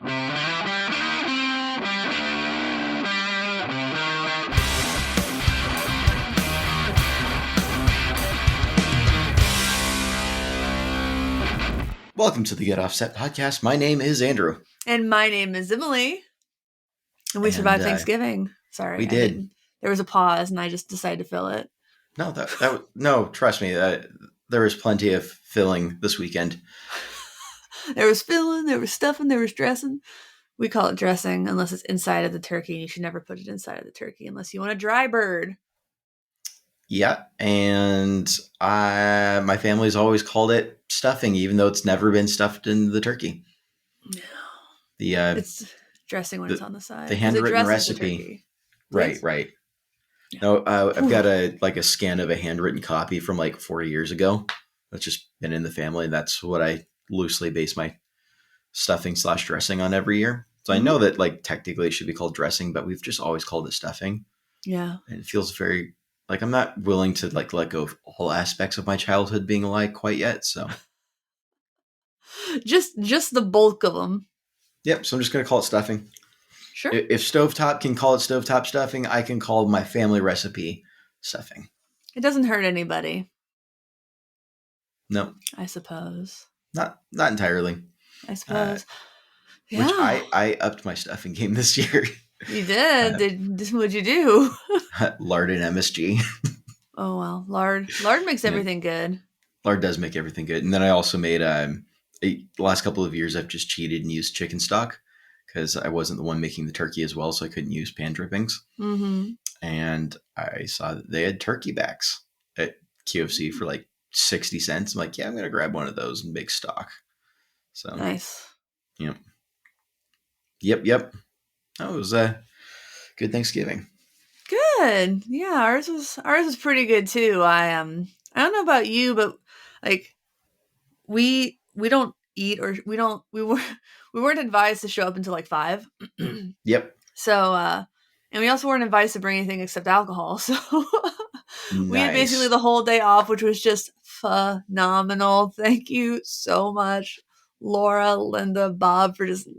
Welcome to the Get Offset podcast. My name is Andrew. And my name is Emily. And we survived Thanksgiving. Sorry. We did. There was a pause and I just decided to fill it. No, trust me. There was plenty of filling this weekend. There was filling, there was stuffing, there was dressing. We call it dressing unless it's inside of the turkey. You should never put it inside of the turkey unless you want a dry bird. Yeah, and my family's always called it stuffing, even though it's never been stuffed in the turkey. No. It's dressing when it's on the side. The handwritten recipe. Right. Yeah. No, I've got a scan of a handwritten copy from like 40 years ago. That's just been in the family. That's what I loosely base my stuffing / dressing on every year. So I know that like technically it should be called dressing, but we've just always called it stuffing. Yeah. And it feels very like I'm not willing to like let go of all aspects of my childhood being alike quite yet. So just the bulk of them. Yep. So I'm just going to call it stuffing. Sure. If Stovetop can call it stovetop stuffing, I can call my family recipe stuffing. It doesn't hurt anybody. No. I suppose. Not entirely. I suppose. Yeah. Which I upped my stuffing game this year. You did? What'd you do? Lard and MSG. Oh, well. Lard makes everything good. Lard does make everything good. And then I also made, the last couple of years, I've just cheated and used chicken stock because I wasn't the one making the turkey as well, so I couldn't use pan drippings. Mm-hmm. And I saw that they had turkey backs at QFC for like 60 cents. I'm like, yeah, I'm going to grab one of those and make stock. So nice. Yep. That was a good Thanksgiving. Good. Yeah, ours was pretty good too. I don't know about you, but like we don't eat or we weren't advised to show up until like 5. Yep. So and we also weren't advised to bring anything except alcohol. So we had basically the whole day off, which was just phenomenal. Thank you so much, Laura, Linda, Bob, for just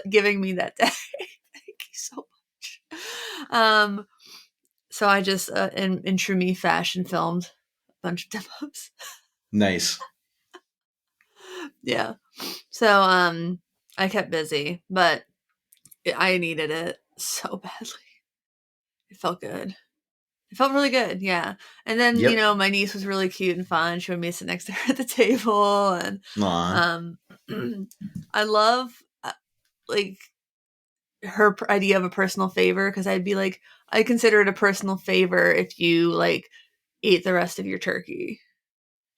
giving me that day. Thank you so much. So I just, in true me fashion, filmed a bunch of demos. Nice. Yeah. So I kept busy, but I needed it so badly. It felt good. It felt really good, yeah. And then, yep. My niece was really cute and fun. She would me sit next to her at the table. And I love, like, her idea of a personal favor, because I'd be like, I consider it a personal favor if you, like, ate the rest of your turkey.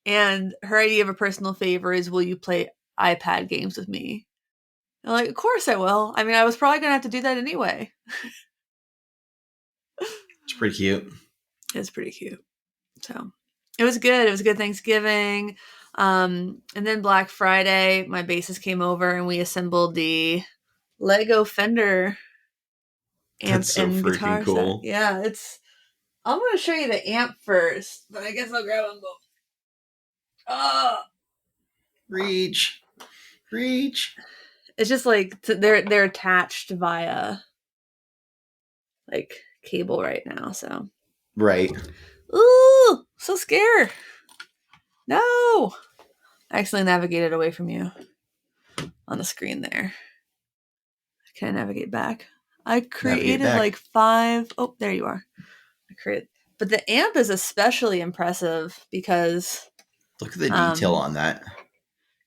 And her idea of a personal favor is, will you play iPad games with me? I'm like, of course I will. I mean, I was probably going to have to do that anyway. It's pretty cute. It's pretty cute. So it was good. It was a good Thanksgiving. And then Black Friday, my bassist came over and we assembled the Lego Fender amp and guitar cool. set. Yeah, I'm going to show you the amp first, but I guess I'll grab them both. Oh, reach. It's just like they're attached via like cable right now, so. Right. Ooh, so scared. No. I accidentally navigated away from you on the screen there. Can I navigate back? I created like 5. Oh, there you are. But the amp is especially impressive because look at the detail on that.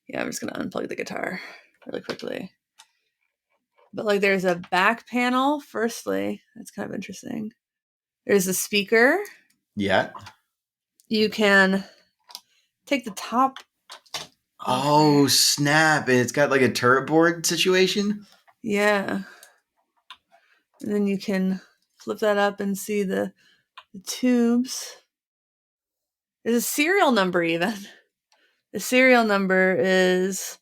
Yeah, I'm just going to unplug the guitar really quickly. But like there's a back panel, firstly. That's kind of interesting. There's a speaker. Yeah. You can take the top. Oh, snap. It's got like a turret board situation. Yeah. And then you can flip that up and see the tubes. There's a serial number even. The serial number is,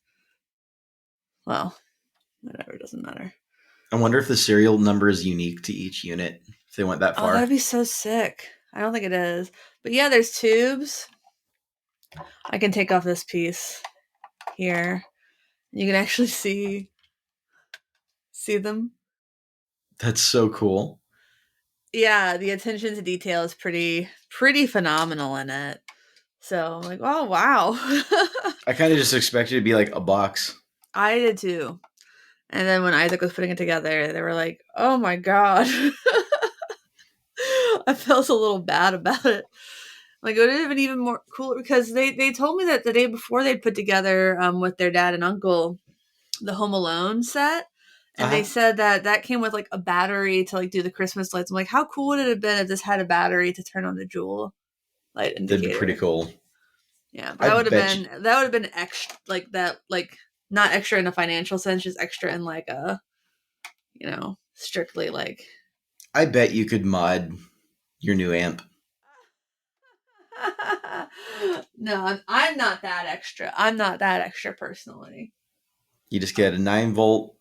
well, whatever, it doesn't matter. I wonder if the serial number is unique to each unit, if they went that far. Oh, that'd be so sick. I don't think it is. But yeah, there's tubes. I can take off this piece here. You can actually see see them. That's so cool. Yeah, the attention to detail is pretty phenomenal in it. So I'm like, oh wow. I kind of just expected it to be like a box. I did too. And then when Isaac was putting it together, they were like, oh my god. I felt a little bad about it. Like, it would have been even more cooler because they told me that the day before they'd put together with their dad and uncle the Home Alone set. And they said that came with like a battery to like do the Christmas lights. I'm like, how cool would it have been if this had a battery to turn on the jewel light indicator? That'd be pretty cool. Yeah, but that would have been extra, like that, like not extra in a financial sense, just extra in like a, strictly like. I bet you could mod your new amp. No, I'm not that extra. I'm not that extra personally. You just get a 9-volt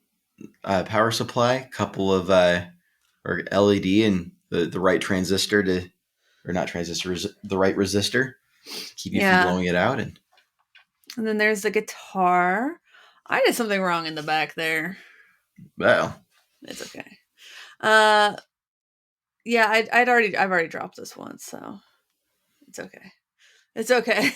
power supply, couple of or LED, and the right transistor to, or not transistors, the right resistor, keep you from blowing it out. And then there's the guitar. I did something wrong in the back there. Well, it's okay. Yeah, I've already dropped this once, so it's okay. It's okay.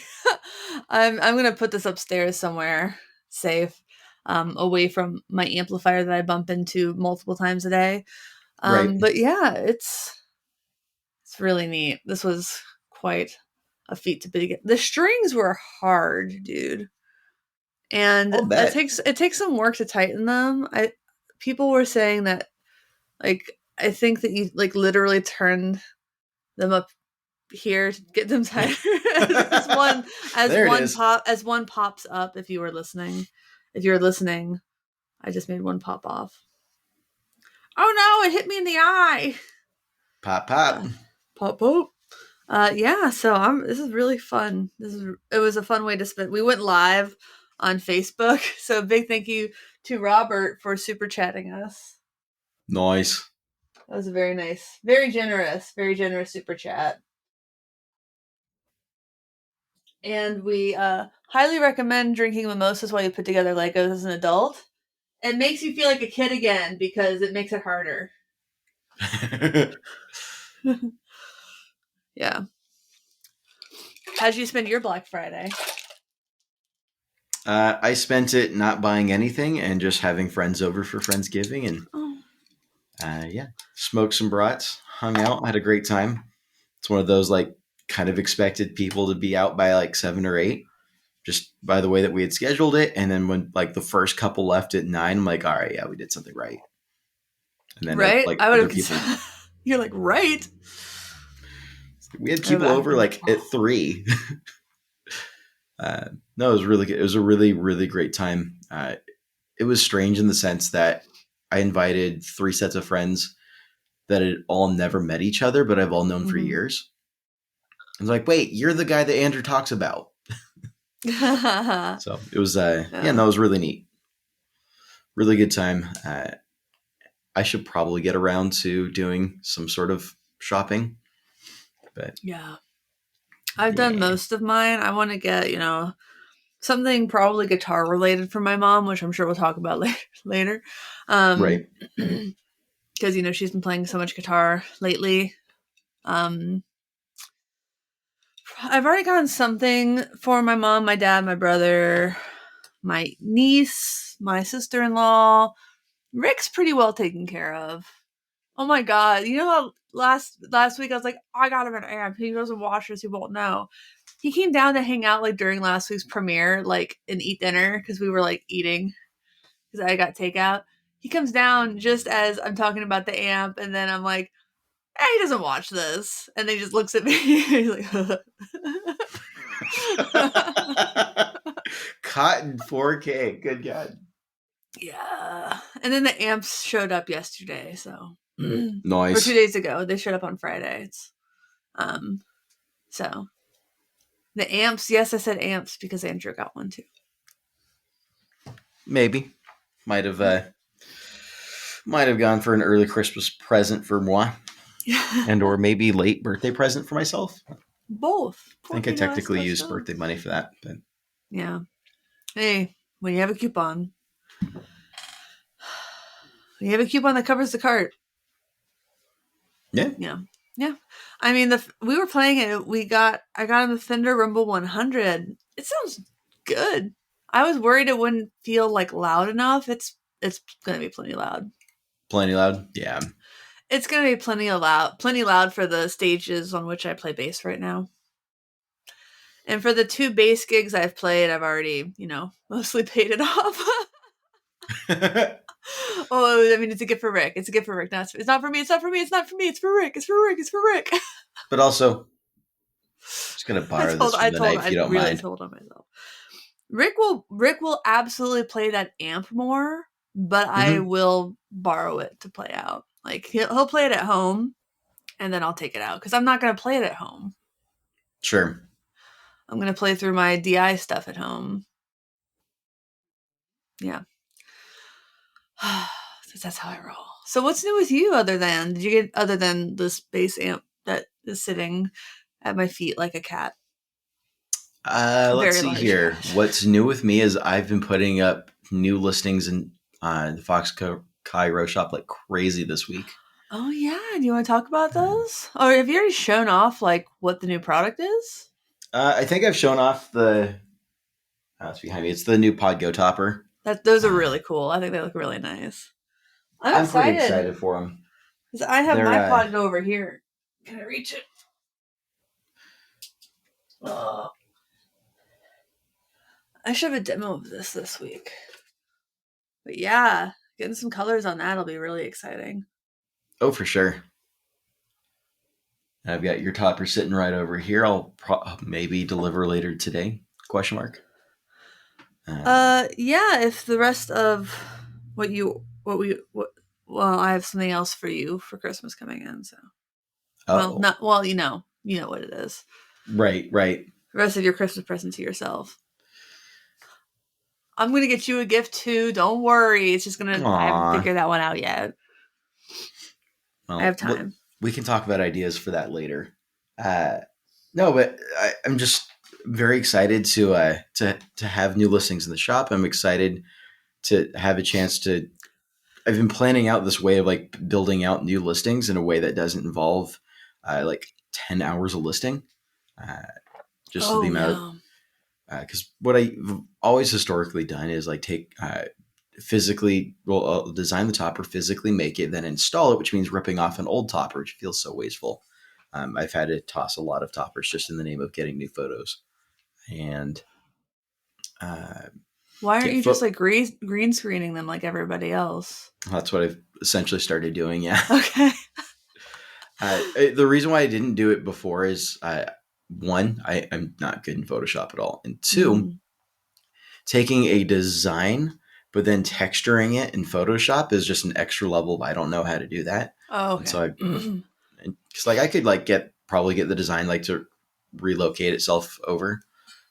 I'm gonna put this upstairs somewhere safe, away from my amplifier that I bump into multiple times a day. right. But yeah, it's really neat. This was quite a feat to begin. The strings were hard, dude, and it takes some work to tighten them. People were saying that, like, I think that you like literally turned them up here to get them tighter. as one pops up. If you're listening, I just made one pop off. Oh no! It hit me in the eye. Pop. Pop. Yeah. So this is really fun. It was a fun way to spend. We went live on Facebook. So big thank you to Robert for super chatting us. Nice. That was a very nice, very generous super chat. And we highly recommend drinking mimosas while you put together Legos as an adult. It makes you feel like a kid again because it makes it harder. Yeah. How'd you spend your Black Friday? I spent it not buying anything and just having friends over for Friendsgiving, and smoked some brats, hung out, had a great time. It's one of those like kind of expected people to be out by like 7 or 8, just by the way that we had scheduled it. And then when like the first couple left at 9, I'm like, all right, yeah, we did something right. And then right, like I would other have. People, you're like, right. We had people over like at 3. No, it was really good. It was a really, really great time. It was strange in the sense that I invited 3 sets of friends that had all never met each other, but I've all known for years. I was like, wait, you're the guy that Andrew talks about. So it was, it was really neat. Really good time. I should probably get around to doing some sort of shopping. But yeah, I've done most of mine. I want to get, something probably guitar related for my mom, which I'm sure we'll talk about later. Right. Because, she's been playing so much guitar lately. I've already gotten something for my mom, my dad, my brother, my niece, my sister-in-law. Rick's pretty well taken care of. Oh my god. You know how last week I was like, I got him an amp. He doesn't watch this, he won't know. He came down to hang out like during last week's premiere, like, and eat dinner because we were like eating because I got takeout. He comes down just as I'm talking about the amp, and then I'm like, he doesn't watch this. And then he just looks at me. He's like, Cotton 4K. Good God. Yeah. And then the amps showed up yesterday, so. Nice. Or 2 days ago. They showed up on Friday. So. The amps, yes, I said amps because Andrew got one too. Maybe. Might have gone for an early Christmas present for moi. And or maybe late birthday present for myself. Both. I think I technically used birthday money for that. But yeah. Hey, when you have a coupon. You have a coupon that covers the cart. Yeah. Yeah. I mean, we were playing it. I got him the Fender Rumble 100. It sounds good. I was worried it wouldn't feel like loud enough. It's going to be plenty loud. Plenty loud? Yeah. It's going to be plenty loud for the stages on which I play bass right now. And for the 2 bass gigs I've played, I've already, mostly paid it off. Oh, I mean, it's a gift for Rick. It's a gift for Rick. No, it's not for me. It's not for me. It's not for me. It's for Rick. It's for Rick. It's for Rick. But also, just gonna borrow this from the night if you don't mind. I really told on myself. Rick will absolutely play that amp more, but I will borrow it to play out. Like he'll play it at home, and then I'll take it out because I'm not gonna play it at home. Sure. I'm gonna play through my DI stuff at home. Yeah. That's how I roll. So what's new with you other than this bass amp that is sitting at my feet like a cat? Let's see here. Cat. What's new with me is I've been putting up new listings in the Fox Cairo shop like crazy this week. Oh yeah. Do you want to talk about those? Or have you already shown off like what the new product is? I think I've shown off it's behind me. It's the new Podgo topper. Those are really cool. I think they look really nice. I'm pretty excited for them. Because I have my Podgo over here. Can I reach it? Oh. I should have a demo of this week. But yeah, getting some colors on that will be really exciting. Oh, for sure. I've got your topper sitting right over here. I'll maybe deliver later today? ? Yeah, if the rest of I have something else for you for Christmas coming in, so. You know what it is. Right. The rest of your Christmas present to yourself. I'm going to get you a gift too. Don't worry. It's just going to, I haven't figured that one out yet. Well, I have time. We can talk about ideas for that later. No, but I'm just very excited to have new listings in the shop. I'm excited to have a chance to. I've been planning out this way of like building out new listings in a way that doesn't involve like 10 hours of listing. Just the amount of because what I've always historically done is like take physically design the topper, physically make it, then install it, which means ripping off an old topper, which feels so wasteful. I've had to toss a lot of toppers just in the name of getting new photos. And why aren't you just like green screening them like everybody else? That's what I've essentially started doing. Yeah. Okay. The reason why I didn't do it before is one, I'm not good in Photoshop at all. And two, taking a design, but then texturing it in Photoshop is just an extra level of I don't know how to do that. Oh, okay. And so because like I could like probably get the design like to relocate itself over.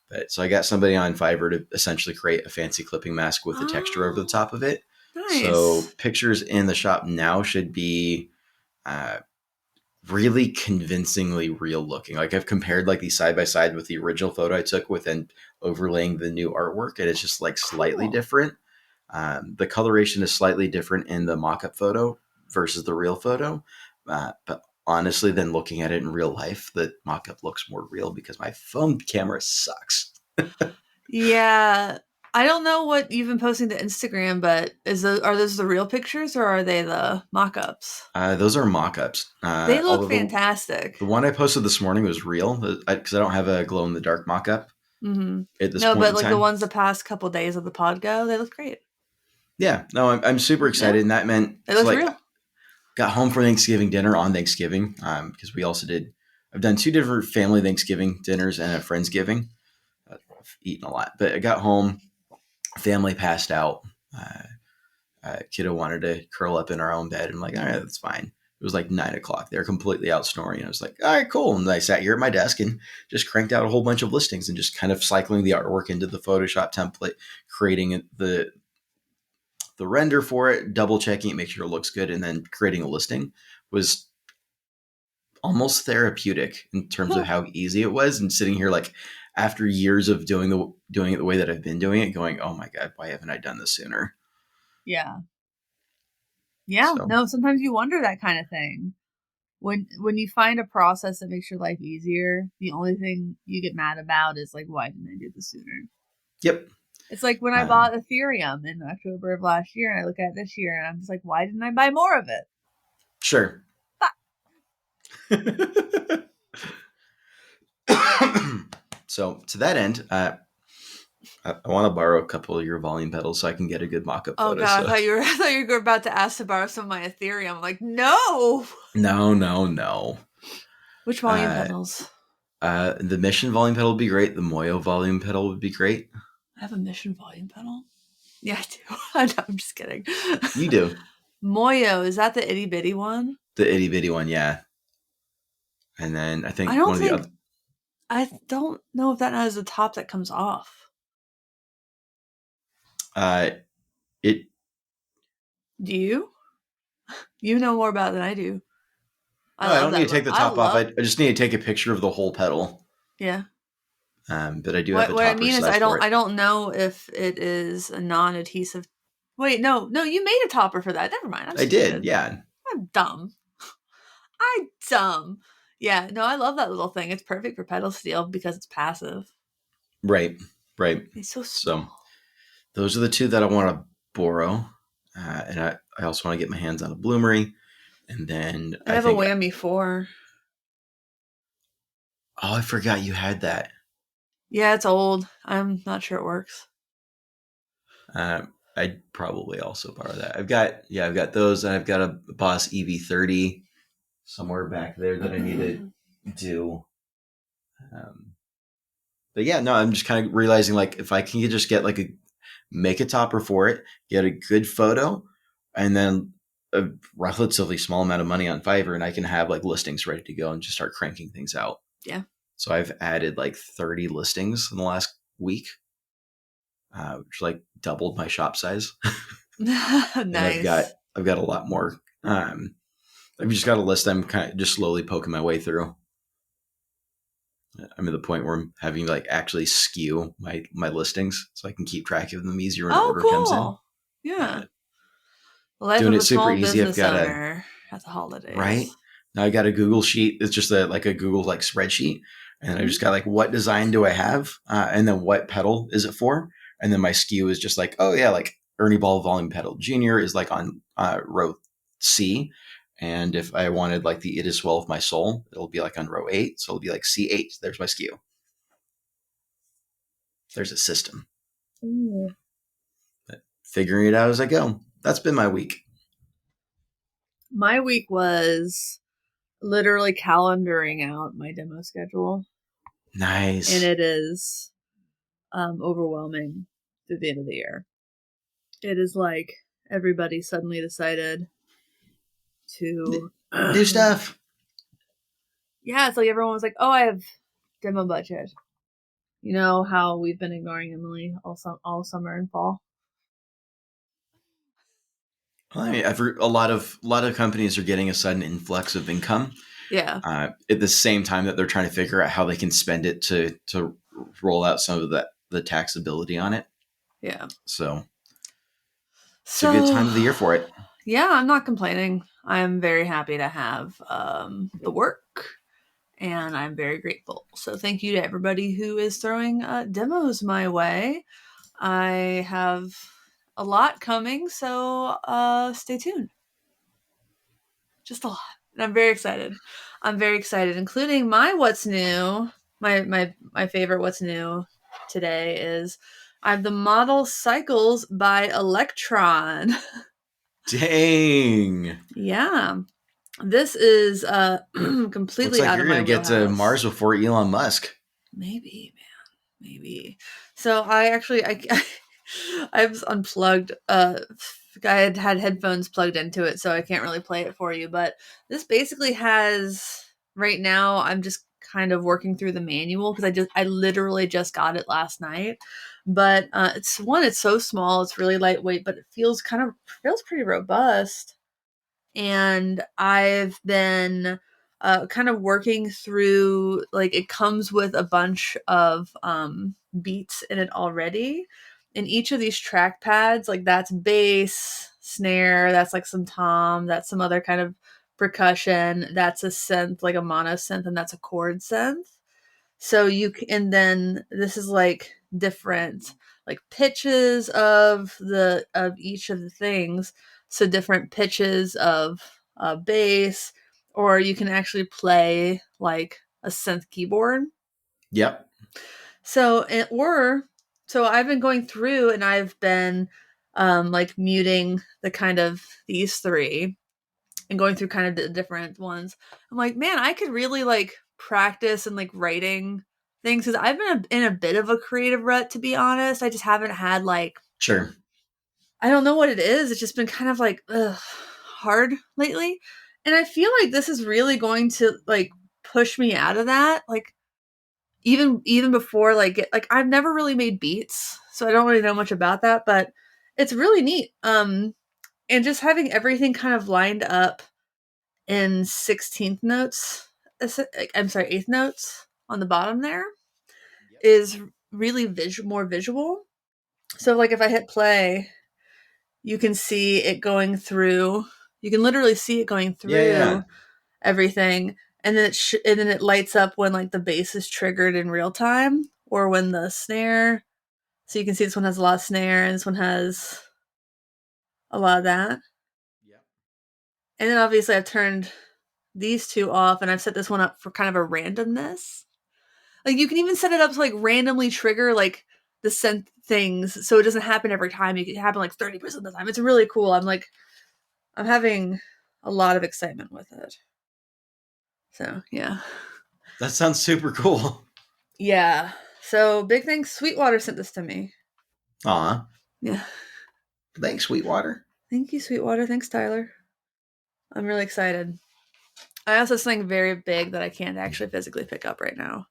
But so I got somebody on Fiverr to essentially create a fancy clipping mask with a texture over the top of it. Nice. So pictures in the shop now should be really convincingly real looking. Like I've compared like these side by side with the original photo I took with then overlaying the new artwork, and it's just like slightly different. The coloration is slightly different in the mock-up photo versus the real photo. But honestly, then looking at it in real life, the mock-up looks more real because my phone camera sucks. Yeah. I don't know what you've been posting to Instagram, but are those the real pictures or are they the mock-ups? Those are mock-ups. They look fantastic. The one I posted this morning was real because I don't have a glow-in-the-dark mock-up. Mm-hmm. The ones the past couple days of the Podgo, they look great. Yeah. No, I'm super excited, and that meant it looks real. Got home for Thanksgiving dinner on Thanksgiving because we also I've done 2 different family Thanksgiving dinners and a Friendsgiving. I've eaten a lot, but I got home, family passed out. Kiddo wanted to curl up in our own bed. I'm like, all right, that's fine. It was like 9:00. They're completely out snoring. I was like, all right, cool. And I sat here at my desk and just cranked out a whole bunch of listings and just kind of cycling the artwork into the Photoshop template, creating the render for it, double checking it, make sure it looks good, and then creating a listing was almost therapeutic in terms of how easy it was. And sitting here like after years of doing it the way that I've been doing it, going, oh my God, why haven't I done this sooner? Yeah. Yeah, no, sometimes you wonder that kind of thing. When you find a process that makes your life easier, the only thing you get mad about is like, why didn't I do this sooner? Yep. It's like when I bought Ethereum in October of last year, and I look at it this year, and I'm just like, why didn't I buy more of it? Sure. So to that end, I want to borrow a couple of your volume pedals so I can get a good mock-up photo. God, so. I thought you were about to ask to borrow some of my Ethereum. I'm like, no. No. Which volume pedals? The Mission volume pedal would be great. The Moyo volume pedal would be great. I have a Mission volume pedal? Yeah, I do. I'm just kidding. You do. Moyo, is that the itty bitty one? The itty bitty one, yeah. And then I think I don't know if that has a top that comes off. It. Do you? You know more about it than I do. I don't need to take the top off. I just need to take a picture of the whole pedal. Yeah. But I do have the topper. What I mean is, I don't know if it is a non-adhesive. Wait, no, you made a topper for that. Never mind. I did, yeah. I'm dumb. Yeah, no, I love that little thing. It's perfect for pedal steel because it's passive. Right. It's so small. So those are the two that I want to borrow. And I also want to get my hands on a Bloomery. And then I have a Whammy 4. Oh, I forgot you had that. Yeah, it's old. I'm not sure it works. I'd probably also borrow that. I've got those, and I've got a Boss EV30 somewhere back there that I need to do. But yeah, no, I'm just kind of realizing, like, if I can just get make a topper for it, get a good photo, and then a relatively small amount of money on Fiverr, and I can have listings ready to go and just start cranking things out. Yeah. So I've added 30 listings in the last week, which doubled my shop size. Nice. I've got a lot more. I've just got to list them, kind of just slowly poking my way through. I'm at the point where I'm having to actually skew my listings so I can keep track of them easier when order comes in. Yeah. Life doing of it super easy. I've got at the holidays. Right now I got a Google sheet. It's just a Google spreadsheet, and I just got what design do I have, and then what pedal is it for, and then my skew is just Ernie Ball volume pedal junior is on row C. And if I wanted the It Is Well With My Soul, it'll be on row 8. So it'll be C8. There's my skew. There's a system. But figuring it out as I go. That's been my week. My week was literally calendaring out my demo schedule. Nice. And it is overwhelming through the end of the year. It is everybody suddenly decided to do stuff. Yeah, it's everyone was oh, I have demo budget. You know how we've been ignoring Emily all summer and fall. I mean, a lot of companies are getting a sudden influx of income. Yeah. At the same time that they're trying to figure out how they can spend it to roll out some of the taxability on it. Yeah. So it's a good time of the year for it. Yeah, I'm not complaining. I'm very happy to have the work, and I'm very grateful. So thank you to everybody who is throwing demos my way. I have a lot coming, so stay tuned. Just a lot. And I'm very excited. Including my what's new. My favorite what's new today is I have the Model Cycles by Elektron. Dang. Yeah. This is completely out of my wheelhouse. You're going to get to Mars before Elon Musk. Maybe, man. Maybe. So I was unplugged. I had headphones plugged into it, so I can't really play it for you. But this basically has, right now, I'm just kind of working through the manual because I literally just got it last night. But it's so small, it's really lightweight, but it feels pretty robust. And I've been kind of working through, it comes with a bunch of beats in it already. And each of these track pads, that's bass, snare. That's like some tom. That's some other kind of percussion. That's a synth, like a mono synth, and that's a chord synth. So and then this is like different like pitches of each of the things. So different pitches of bass, or you can actually play like a synth keyboard. Yep. So I've been going through and I've been like muting the kind of these three and going through kind of the different ones. I'm like, man, I could really like practice and like writing things because I've been in a bit of a creative rut, to be honest. I just haven't had like, sure, I don't know what it is. It's just been kind of like hard lately, and I feel like this is really going to like push me out of that. Like even before like I've never really made beats, so I don't really know much about that, but it's really neat. And just having everything kind of lined up in 16th notes, I'm sorry, 8th notes on the bottom there is really more visual. So like if I hit play, you can see it going through, you can literally see it going through everything. And then it lights up when like the bass is triggered in real time or when the snare. So you can see this one has a lot of snare and this one has a lot of that. Yep. And then obviously I've turned these two off and I've set this one up for kind of a randomness. Like you can even set it up to like randomly trigger like the synth things so it doesn't happen every time. It can happen like 30% of the time. It's really cool. I'm having a lot of excitement with it. So yeah. That sounds super cool. Yeah. So big thanks. Sweetwater sent this to me. Aw. Yeah. Thanks, Sweetwater. Thank you, Sweetwater. Thanks, Tyler. I'm really excited. I also have something very big that I can't actually physically pick up right now.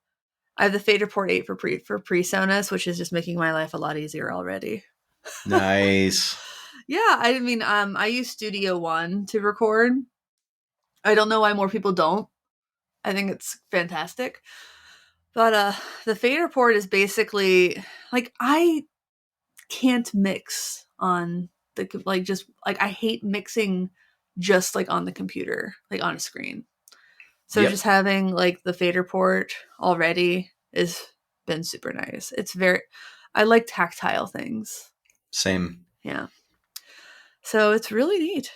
I have the Fader Port 8 for PreSonus, which is just making my life a lot easier already. Nice. Yeah, I mean, I use Studio One to record. I don't know why more people don't. I think it's fantastic. But the Fader Port is basically like I can't mix on the like just like I hate mixing just like on the computer, like on a screen. So just having like the Fader Port already has been super nice. I like tactile things. Same. Yeah. So it's really neat.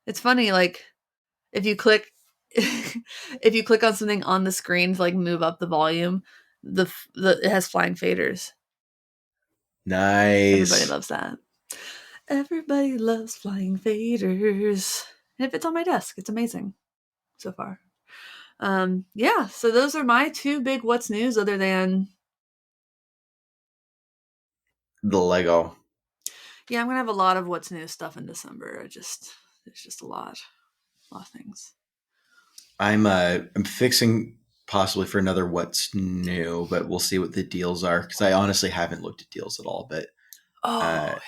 It's funny, like if you click if you click on something on the screen to like move up the volume, it has flying faders. Nice. Everybody loves that. Everybody loves flying faders. And it fits on my desk. It's amazing so far. Yeah, so those are my two big what's news other than the Lego. Yeah, I'm gonna have a lot of what's new stuff in December. There's just a lot of things. I'm fixing possibly for another what's new, but we'll see what the deals are because I honestly haven't looked at deals at all. But yeah,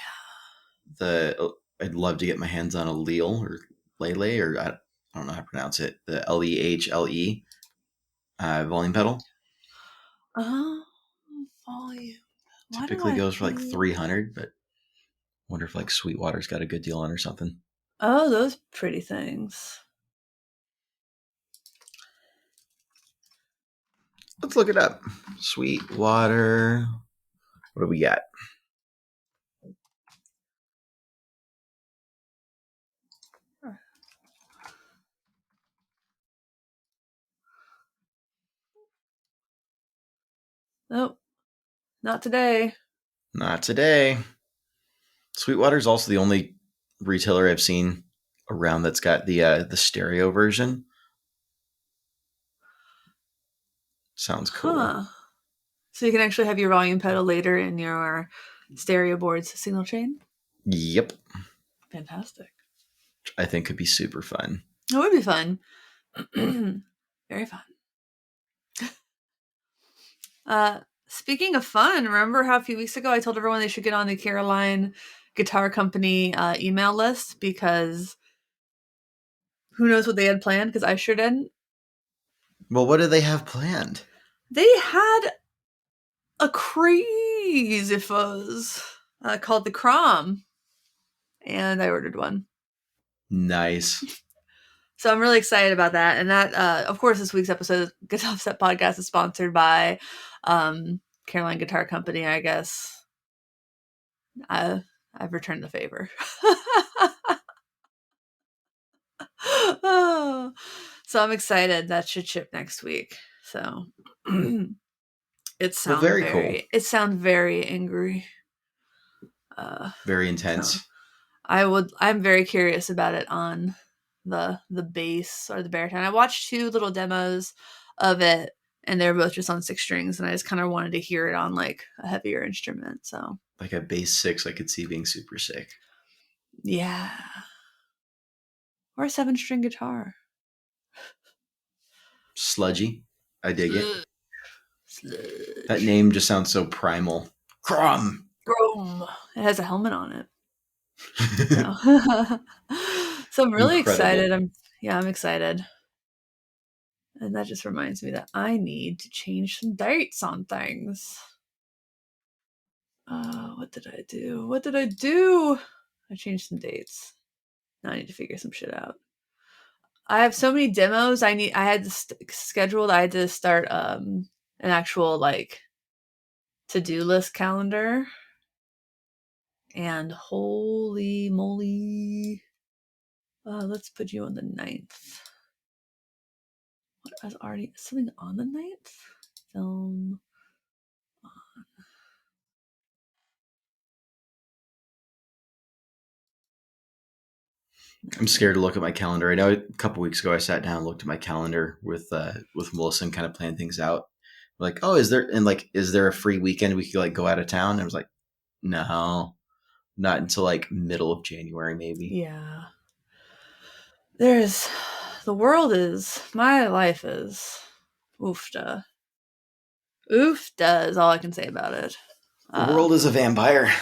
I'd love to get my hands on a Lele or Lele or I don't know how to pronounce it. The LEHLE volume pedal. Volume. Typically goes for like 300, but wonder if like Sweetwater's got a good deal on or something. Oh, those pretty things. Let's look it up. Sweetwater. What do we got? Nope. Not today. Not today. Sweetwater's also the only retailer I've seen around that's got the stereo version. Sounds cool. Huh. So you can actually have your volume pedal later in your stereo board's signal chain? Yep. Fantastic. I think could be super fun. It would be fun. Very fun. Speaking of fun, remember how a few weeks ago I told everyone they should get on the Caroline Guitar Company email list because who knows what they had planned, because I sure didn't. Well, what did they have planned? They had a crazy fuzz called the Crom. and I ordered one. Nice. So I'm really excited about that. And that, of course, this week's episode of Guitar Offset Podcast is sponsored by Caroline Guitar Company, I guess. I've returned the favor. So I'm excited. That should ship next week. So it sounds very cool. It sounds very angry. Very intense. So I'm very curious about it on the bass or the baritone. I watched 2 little demos of it, and they were both just on 6 strings, and I just kind of wanted to hear it on like a heavier instrument. So like a bass 6, I could see being super sick. Yeah. Or a 7-string guitar. Sludgy. I dig it. Sludge. That name just sounds so primal. Crom. It has a helmet on it. So I'm really excited. I'm excited. And that just reminds me that I need to change some dates on things. What did I do? I changed some dates. Now I need to figure some shit out. I have so many demos. I had scheduled. I had to start an actual like to-do list calendar. And holy moly. Let's put you on the 9th. What was already something on the 9th? Film on. I'm scared to look at my calendar. I know a couple weeks ago I sat down and looked at my calendar with Melissa and kind of planned things out. Like, oh, is there a free weekend we could like go out of town? And I was like, no, not until like middle of January, maybe. Yeah. My life is oofda. Oofda is all I can say about it. The world is a vampire.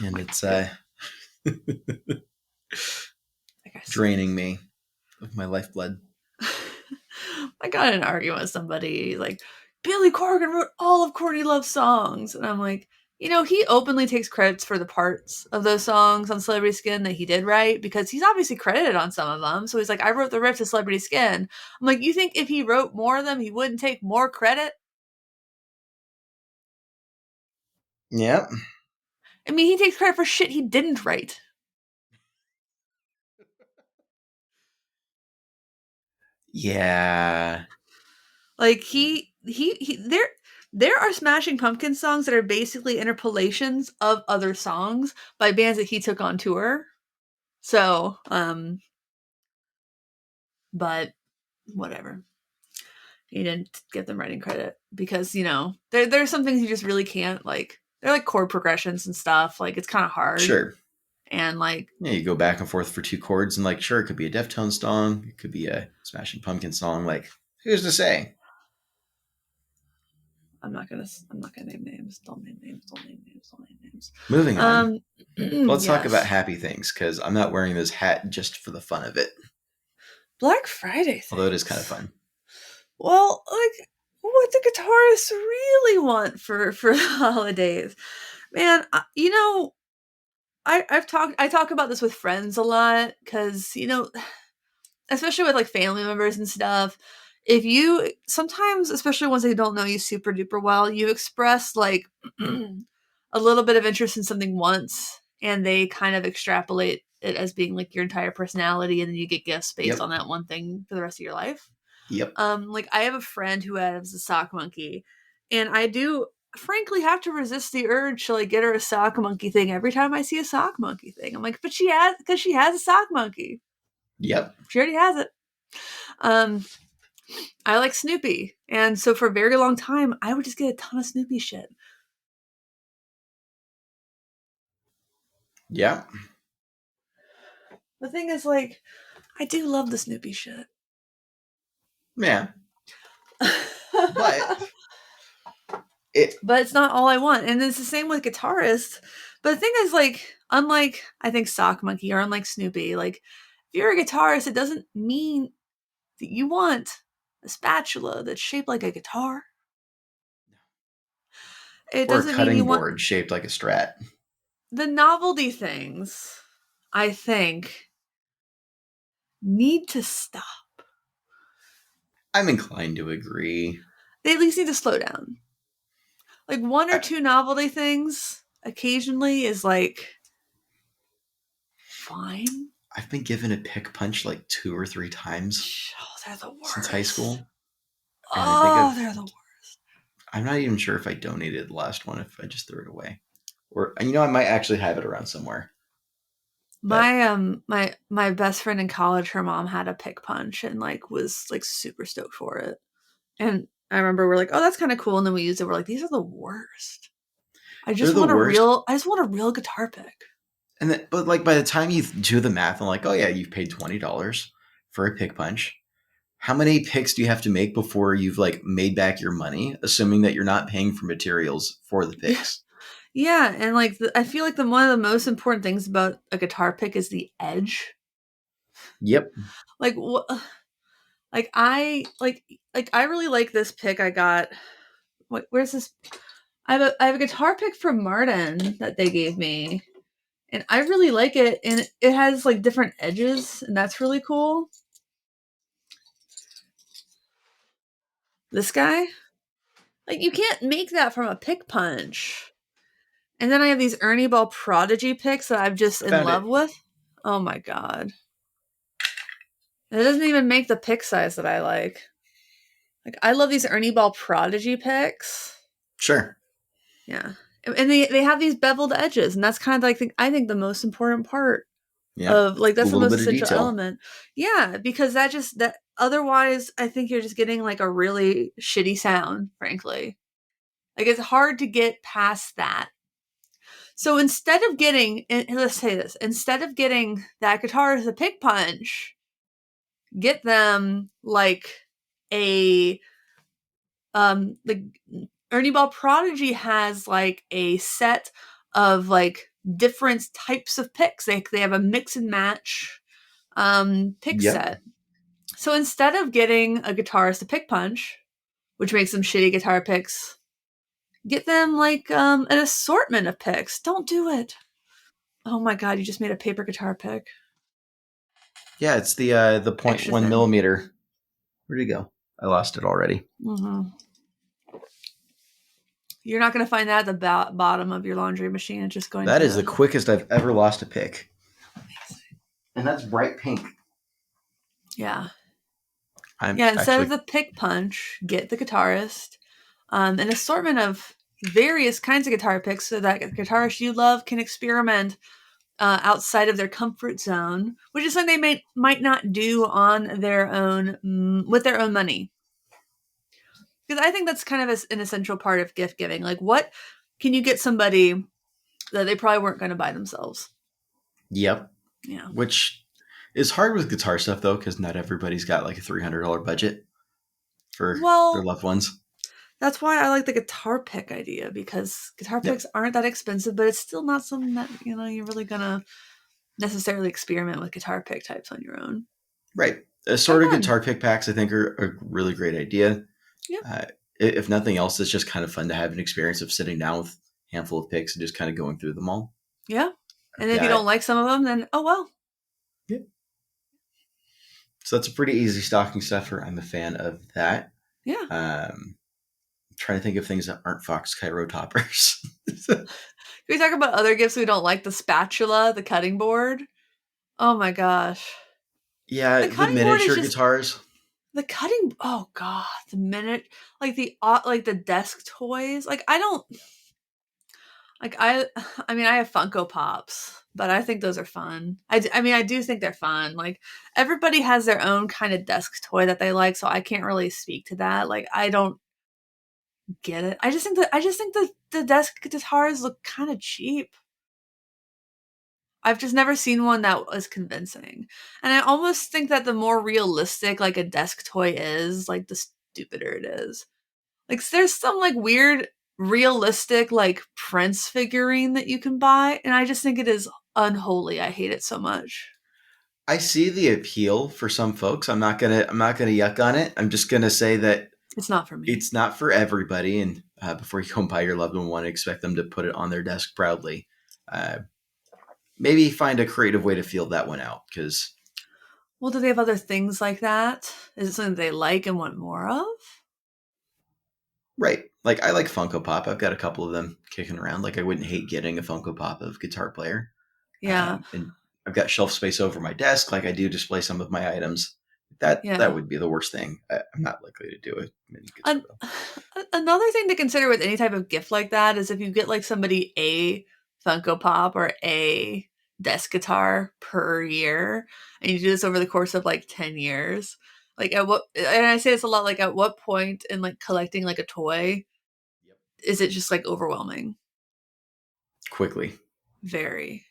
And it's draining me of my lifeblood. I got in an argument with somebody like, Billy Corgan wrote all of Courtney Love's songs. And I'm like, he openly takes credits for the parts of those songs on Celebrity Skin that he did write because he's obviously credited on some of them. So he's like, I wrote the riff to Celebrity Skin. I'm like, you think if he wrote more of them, he wouldn't take more credit? Yep. I mean, he takes credit for shit he didn't write. Yeah. Like there are Smashing Pumpkins songs that are basically interpolations of other songs by bands that he took on tour. So, but whatever. He didn't get them writing credit because, there's some things you just really can't, like, they're like chord progressions and stuff. Like, it's kind of hard. Sure. And like, yeah, you go back and forth for 2 chords and like, sure, it could be a Deftones song. It could be a Smashing Pumpkins song. Like, who's to say? I'm not gonna name names. Don't name names. Moving on. Let's talk about happy things because I'm not wearing this hat just for the fun of it. Black Friday things. Although it is kind of fun. Well, like, what do guitarists really want for the holidays? Man, I talk about this with friends a lot because, especially with like family members and stuff, if you sometimes, especially ones they don't know you super duper well, you express like a little bit of interest in something once and they kind of extrapolate it as being like your entire personality, and then you get gifts based on that one thing for the rest of your life. Yep. Like I have a friend who has a sock monkey, and I do frankly have to resist the urge to like get her a sock monkey thing every time I see a sock monkey thing. I'm like, but she has a sock monkey. Yep. She already has it. I like Snoopy. And so for a very long time, I would just get a ton of Snoopy shit. Yeah. The thing is, like, I do love the Snoopy shit. Yeah. But it's not all I want. And it's the same with guitarists. But the thing is, like, unlike, I think, Sock Monkey or unlike Snoopy, like, if you're a guitarist, it doesn't mean that you want a spatula that's shaped like a guitar. It or doesn't a cutting mean you board shaped like a Strat. the novelty things, I think, need to stop. I'm inclined to agree. They at least need to slow down. Like one or two novelty things occasionally is like fine. I've been given a pick punch like 2 or 3 times. Oh, they're the worst. Since high school. And I think they're the worst. I'm not even sure if I donated the last one, if I just threw it away. Or, I might actually have it around somewhere. But my best friend in college, her mom had a pick punch and was super stoked for it. And I remember we're like, oh, that's kind of cool. And then we used it. We're like, these are the worst. I just want a real guitar pick. But by the time you do the math, I'm like, oh yeah, you've paid $20 for a pick punch. How many picks do you have to make before you've made back your money, assuming that you're not paying for materials for the picks? Yeah, and I feel like one of the most important things about a guitar pick is the edge. Yep. I really like this pick I got. Where's this? I have a guitar pick from Martin that they gave me, and I really like it. And it has different edges, and that's really cool. This guy, you can't make that from a pick punch. And then I have these Ernie Ball Prodigy picks that I'm just in love with. Oh my god. It doesn't even make the pick size that I like. I love these Ernie Ball Prodigy picks. Sure. Yeah. And they have these beveled edges, and that's kind of I think the most important part of that's the most essential element. Yeah, because that otherwise I think you're just getting a really shitty sound, frankly. It's hard to get past that. So instead of getting, and let's say this, instead of getting that guitar as a pick punch, get them a Ernie Ball Prodigy has a set of different types of picks. They have a mix and match pick set. So instead of getting a guitarist a pick punch, which makes them shitty guitar picks, get them an assortment of picks. Don't do it. Oh my god, you just made a paper guitar pick. Yeah, it's the 0.1 millimeter. Where'd it go? I lost it already. Mm-hmm. You're not going to find that at the bottom of your laundry machine. It's just going That is the quickest I've ever lost a pick. Amazing. And that's bright pink. Yeah. Instead of the pick punch, get the guitarist an assortment of various kinds of guitar picks so that guitarists you love can experiment outside of their comfort zone, which is something they might not do on their own with their own money. Because I think that's kind of an essential part of gift giving. What can you get somebody that they probably weren't going to buy themselves? Yep. Yeah. Which is hard with guitar stuff, though, because not everybody's got a $300 budget for their loved ones. That's why I like the guitar pick idea, because guitar picks aren't that expensive, but it's still not something that, you're really going to necessarily experiment with guitar pick types on your own. Right. Assorted guitar pick packs, I think, are a really great idea. Yeah. If nothing else, it's just kind of fun to have an experience of sitting down with a handful of picks and just kind of going through them all. Yeah. And if you don't like some of them, then oh well. Yeah. So that's a pretty easy stocking stuffer. I'm a fan of that. Yeah. I'm trying to think of things that aren't Fox Cairo toppers. Can we talk about other gifts we don't like? The spatula, the cutting board. Oh my gosh. Yeah, the miniature guitars. The cutting, oh god, the minute, the desk toys. I have Funko Pops, but I think those are fun. I do think they're fun. Everybody has their own kind of desk toy that they like, so I can't really speak to that. I don't get it. I just think the desk guitars look kind of cheap. I've just never seen one that was convincing. And I almost think that the more realistic a desk toy is, the stupider it is. There's some weird realistic Prince figurine that you can buy, and I just think it is unholy. I hate it so much. I see the appeal for some folks. I'm not gonna yuck on it. I'm just gonna say that it's not for me. It's not for everybody. And before you go and buy your loved one, expect them to put it on their desk proudly. maybe find a creative way to feel that one out. Because, well, do they have other things like that? Is it something they like and want more of? right, like I like Funko Pop. I've got a couple of them kicking around. Like I wouldn't hate getting a Funko Pop of Guitar Player. Yeah. And I've got shelf space over my desk. Like I do display some of my items. That Yeah. would be the worst thing. I'm not likely to do a mini guitar though. Another thing to consider with any type of gift like that is if you get like somebody a Funko Pop or a desk guitar per year, and you do this over the course of like 10 years, like at what, and I say this a lot, like at what point in like collecting like a toy Yep. is it just like overwhelming? Quickly. Very.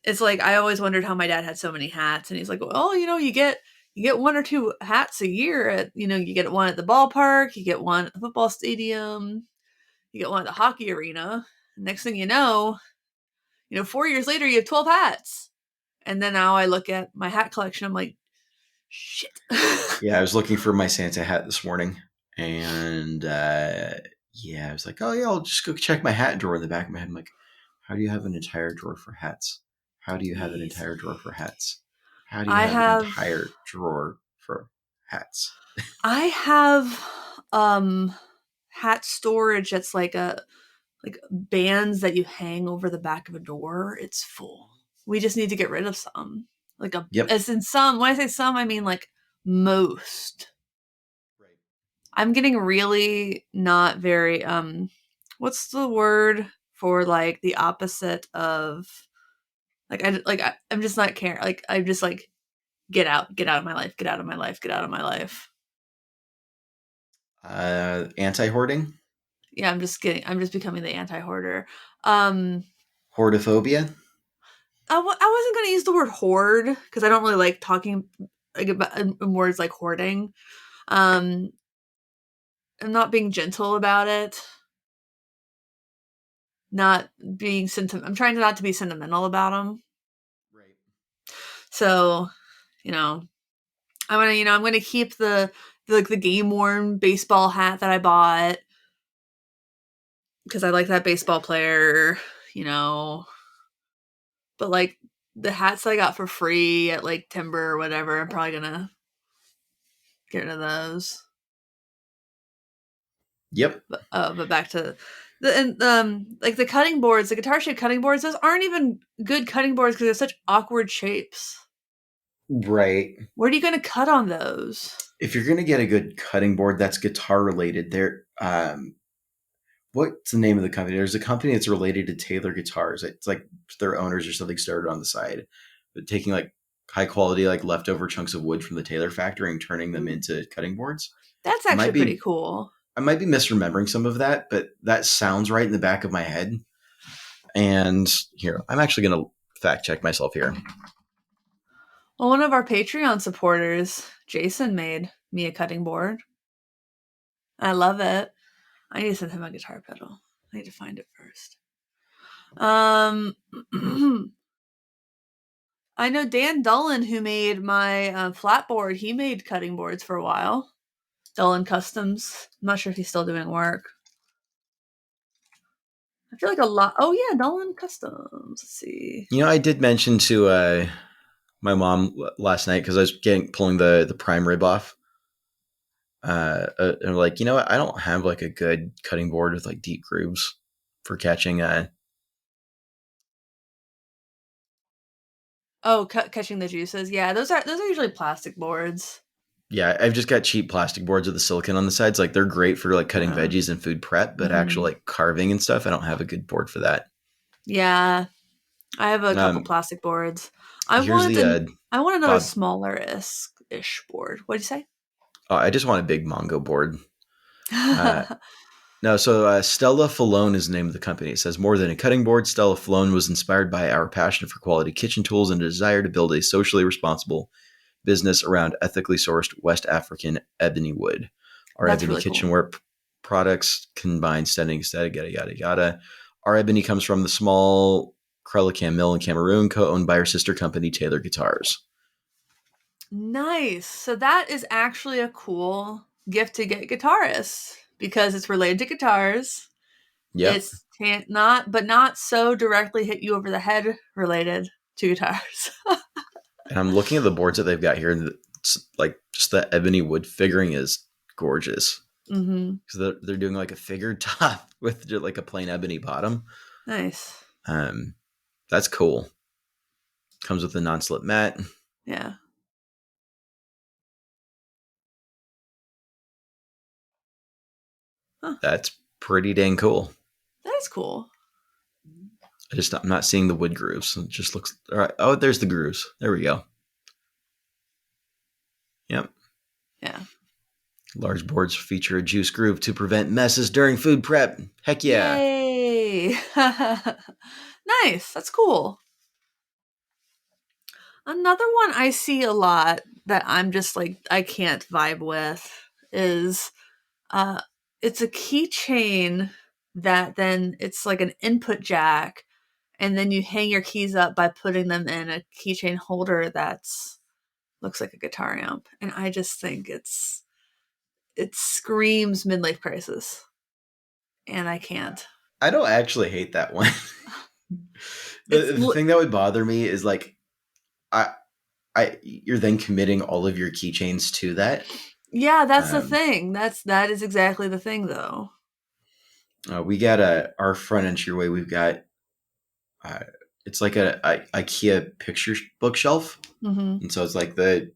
It's like I always wondered how my dad had so many hats, and he's like, well, you get one or two hats a year at, you get one at the ballpark, you get one at the football stadium, you get one at the hockey arena. Next thing you know, 4 years later, you have 12 hats. And then now I look at my hat collection, I'm like, shit. Yeah, I was looking for my Santa hat this morning, and I was like, oh yeah, I'll just go check my hat drawer in the back of my head. I'm like, how do you have an entire drawer for hats? How do you have an entire drawer for hats? How do you I have an have entire drawer for hats? I have hat storage that's like bands that you hang over the back of a door. It's full. We just need to get rid of some. Yep. As in some, when I say some, I mean like most. Right. I'm getting really not very what's the word for like the opposite of I'm just not caring. Like I'm just like get out of my life, get out of my life, get out of my life. Anti-hoarding? Yeah, I'm just becoming the anti-hoarder. Um Hoardophobia? I wasn't going to use the word hoard because I don't really like talking like about in words like hoarding. Um I'm not being gentle about it. Not being I'm trying not to be sentimental about them. Right. So, I'm gonna keep the game worn baseball hat that I bought because I like that baseball player, you know. But like the hats that I got for free at like Timber or whatever, I'm probably gonna get rid of those. Yep. But back to like the cutting boards, the guitar shaped cutting boards. Those aren't even good cutting boards because they're such awkward shapes. Right. Where are you gonna cut on those? If you're going to get a good cutting board that's guitar related, what's the name of the company? There's a company that's related to Taylor Guitars. It's like their owners or something started on the side, but taking like high quality, like leftover chunks of wood from the Taylor factory and turning them into cutting boards. That's I might actually pretty be, cool. I might be misremembering some of that, but that sounds right in the back of my head. And here, I'm actually going to fact check myself here. Well, one of our Patreon supporters, Jason, made me a cutting board. I love it. I need to send him a guitar pedal. I need to find it first. I know Dan Dullen, who made my flatboard. He made cutting boards for a while. Dullen Customs. I'm not sure if he's still doing work. I feel like a lot. Oh yeah, Dullen Customs. Let's see. I did mention to my mom last night because I was pulling the prime rib off. And like, you know what? I don't have like a good cutting board with like deep grooves for catching. Catching the juices. Yeah, those are usually plastic boards. Yeah, I've just got cheap plastic boards with the silicone on the sides. Like they're great for like cutting veggies and food prep, but actual like carving and stuff, I don't have a good board for that. Yeah, I have a couple plastic boards. I Here's want another Bob. smaller ish board. What'd you say? I just want a big Mongo board. No, so Stella Falone is the name of the company. It says, more than a cutting board, Stella Falone was inspired by our passion for quality kitchen tools and a desire to build a socially responsible business around ethically sourced West African ebony wood. Our That's ebony really kitchenware products combine stunning aesthetic, yada, yada, yada. Our ebony comes from the small Crelicam mill in Cameroon, co-owned by our sister company, Taylor Guitars. Nice. So that is actually a cool gift to get guitarists because it's related to guitars. Yep. Can't not so directly hit you over the head related to guitars. And I'm looking at the boards that they've got here, and it's like just the ebony wood figuring is gorgeous. Because they're doing like a figured top with just like a plain ebony bottom. Nice. That's cool. Comes with a non-slip mat. Yeah. Huh. That's pretty dang cool. That is cool. I'm not seeing the wood grooves. It just looks all right. Oh, there's the grooves. There we go. Yep. Yeah. Large boards feature a juice groove to prevent messes during food prep. Heck yeah. Yay. Nice. That's cool. Another one I see a lot that I'm just like, I can't vibe with is it's a keychain that then it's like an input jack, and then you hang your keys up by putting them in a keychain holder that's looks like a guitar amp. And I just think it screams midlife crisis. And I can't. I don't actually hate that one. the thing that would bother me is like you're then committing all of your keychains to that. Yeah, that's the thing. That is exactly the thing, though. We got our front entryway. We've got it's like a IKEA picture bookshelf, and so it's like it's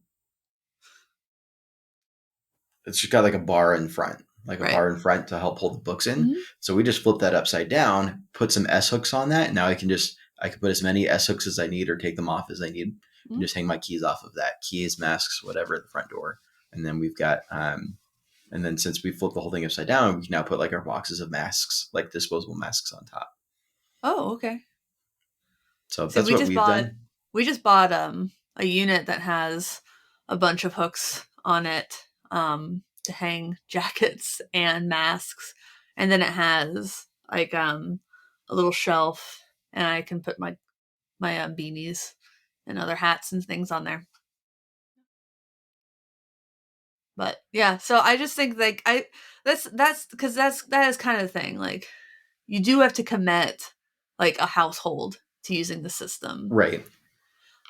just got like a bar in front, bar in front to help hold the books in. So we just flip that upside down, put some S hooks on that. Now I can put as many S hooks as I need or take them off as I need. And just hang my keys off of that. Keys, masks, whatever at the front door. And then we've got, and then since we flipped the whole thing upside down, we can now put like our boxes of masks, like disposable masks on top. Oh, okay. So that's what we've done. We just bought a unit that has a bunch of hooks on it to hang jackets and masks. And then it has like a little shelf, and I can put my beanies and other hats and things on there. But yeah, so I just think like that's because that is kind of the thing. Like you do have to commit like a household to using the system, right?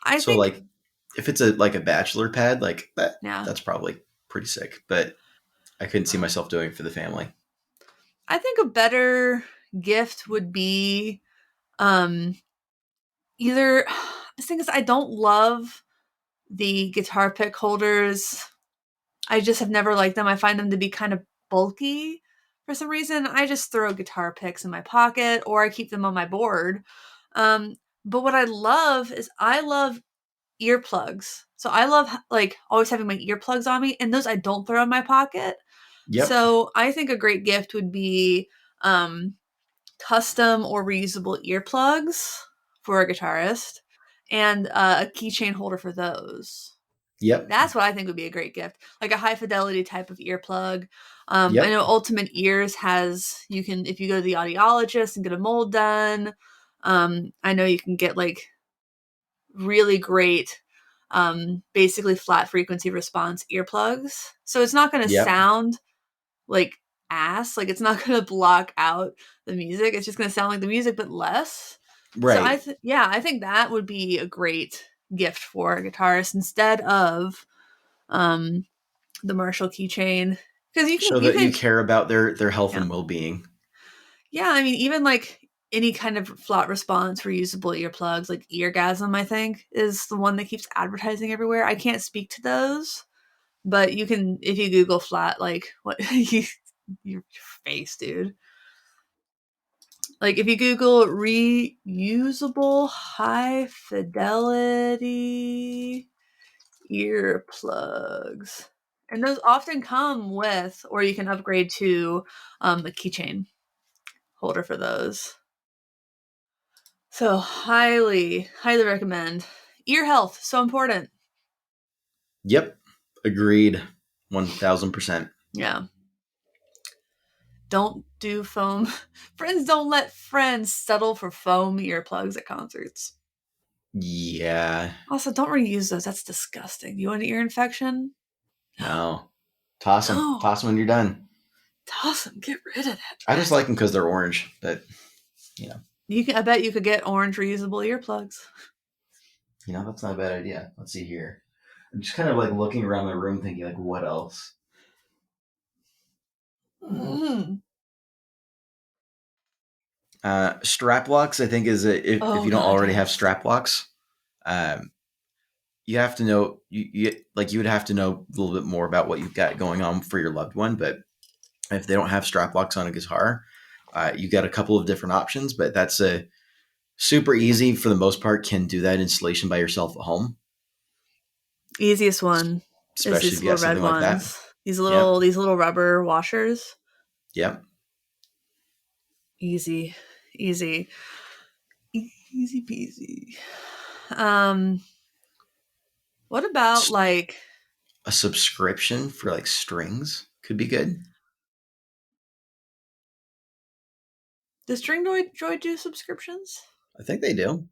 I think like if it's a bachelor pad, like that, that's probably pretty sick. But I couldn't see myself doing it for the family. I think a better gift would be either the thing is I don't love the guitar pick holders. I just have never liked them. I find them to be kind of bulky for some reason. I just throw guitar picks in my pocket or I keep them on my board. But what I love is I love earplugs. So I love like always having my earplugs on me, and those I don't throw in my pocket. Yep. So I think a great gift would be custom or reusable earplugs for a guitarist and a keychain holder for those. Yep. That's what I think would be a great gift. Like a high fidelity type of earplug. I know Ultimate Ears has, you can, if you go to the audiologist and get a mold done, I know you can get like really great, basically flat frequency response earplugs. So it's not going to sound like ass. Like it's not going to block out the music. It's just going to sound like the music, but less. Right. So I think that would be a great gift for a guitarist instead of the Marshall keychain, because you care about their health and well-being. Yeah, I mean, even like any kind of flat response reusable earplugs, like Eargasm, I think is the one that keeps advertising everywhere. I can't speak to those, but you can, if you Google flat, like what your face, dude. Like if you Google reusable high fidelity earplugs, and those often come with, or you can upgrade to a keychain holder for those. So highly recommend. Ear health, so important. Yep. Agreed. 1000%. Yeah. Don't do foam. Friends don't let friends settle for foam earplugs at concerts. Yeah. Also, don't reuse those. That's disgusting. You want an ear infection? No. Toss them. No. Toss them when you're done. Toss them. Get rid of that. I just like them because they're orange, but I bet you could get orange reusable earplugs. That's not a bad idea. Let's see here. I'm just kind of like looking around my room thinking like, what else? Mm-hmm. Strap locks, I think, is if you don't already have strap locks, you have to know you would have to know a little bit more about what you've got going on for your loved one. But if they don't have strap locks on a guitar, you got a couple of different options. But that's a super easy for the most part. Can do that installation by yourself at home. Easiest one especially is these if you got something like that. These little rubber washers. Yep. Easy peasy. What about like a subscription for like strings could be good. Does Droid do subscriptions? I think they do.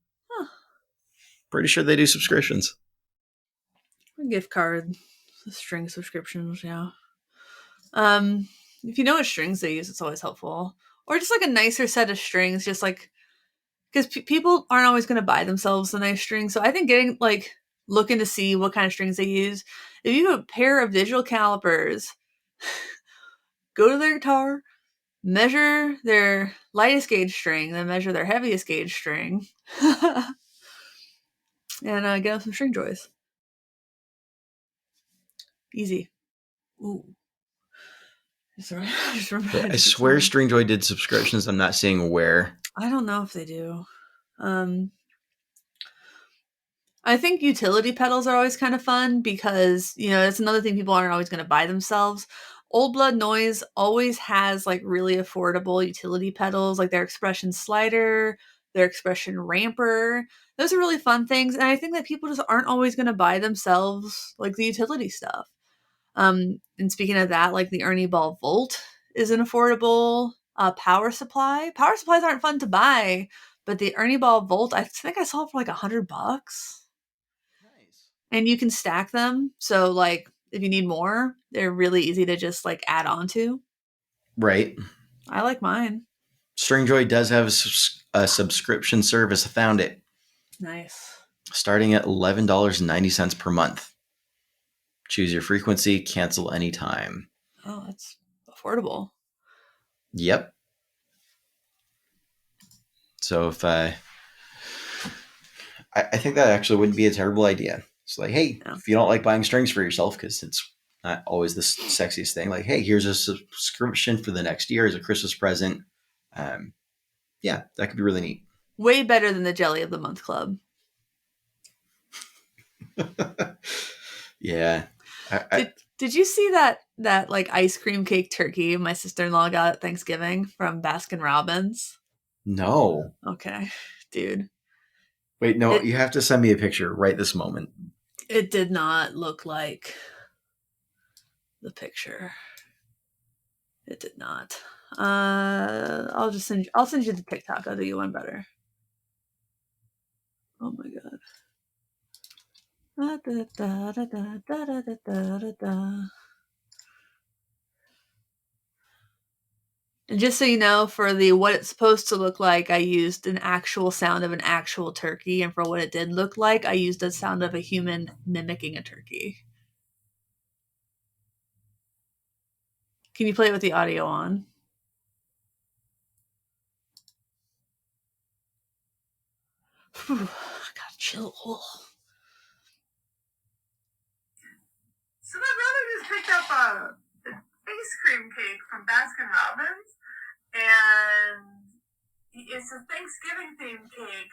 Pretty sure they do subscriptions. A gift card, string subscriptions, yeah. If you know what strings they use, it's always helpful. Or just like a nicer set of strings, just like because people aren't always going to buy themselves a nice string. So I think looking to see what kind of strings they use. If you have a pair of digital calipers, go to their guitar, measure their lightest gauge string, then measure their heaviest gauge string, and get them some string joys. Easy. Ooh. I swear Stringjoy did subscriptions. I'm not seeing where. I don't know if they do. I think utility pedals are always kind of fun because, it's another thing people aren't always going to buy themselves. Old Blood Noise always has like really affordable utility pedals, like their Expression Slider, their Expression Ramper. Those are really fun things. And I think that people just aren't always going to buy themselves like the utility stuff. And speaking of that, like the Ernie Ball Volt is an affordable power supply. Power supplies aren't fun to buy, but the Ernie Ball Volt, I think I saw it for like $100. Nice. And you can stack them. So like if you need more, they're really easy to just like add on to. Right. I like mine. Stringjoy does have a subscription service. I found it. Nice. Starting at $11.90 per month. Choose your frequency, cancel anytime. Oh, that's affordable. Yep. So if I think that actually wouldn't be a terrible idea. It's like, hey, if you don't like buying strings for yourself, because it's not always the sexiest thing, like, hey, here's a subscription for the next year as a Christmas present. Yeah, that could be really neat. Way better than the Jelly of the Month Club. Yeah. Did you see that like ice cream cake turkey my sister-in-law got at Thanksgiving from Baskin Robbins? No. Okay, dude. Wait, no, you have to send me a picture right this moment. It did not look like the picture. It did not. I'll send you the TikTok. I'll do you one better. Oh my god. And just so you know, for the what it's supposed to look like, I used an actual sound of an actual turkey. And for what it did look like, I used the sound of a human mimicking a turkey. Can you play it with the audio on? Whew, I got chill. So my brother just picked up an ice cream cake from Baskin Robbins, and it's a Thanksgiving themed cake.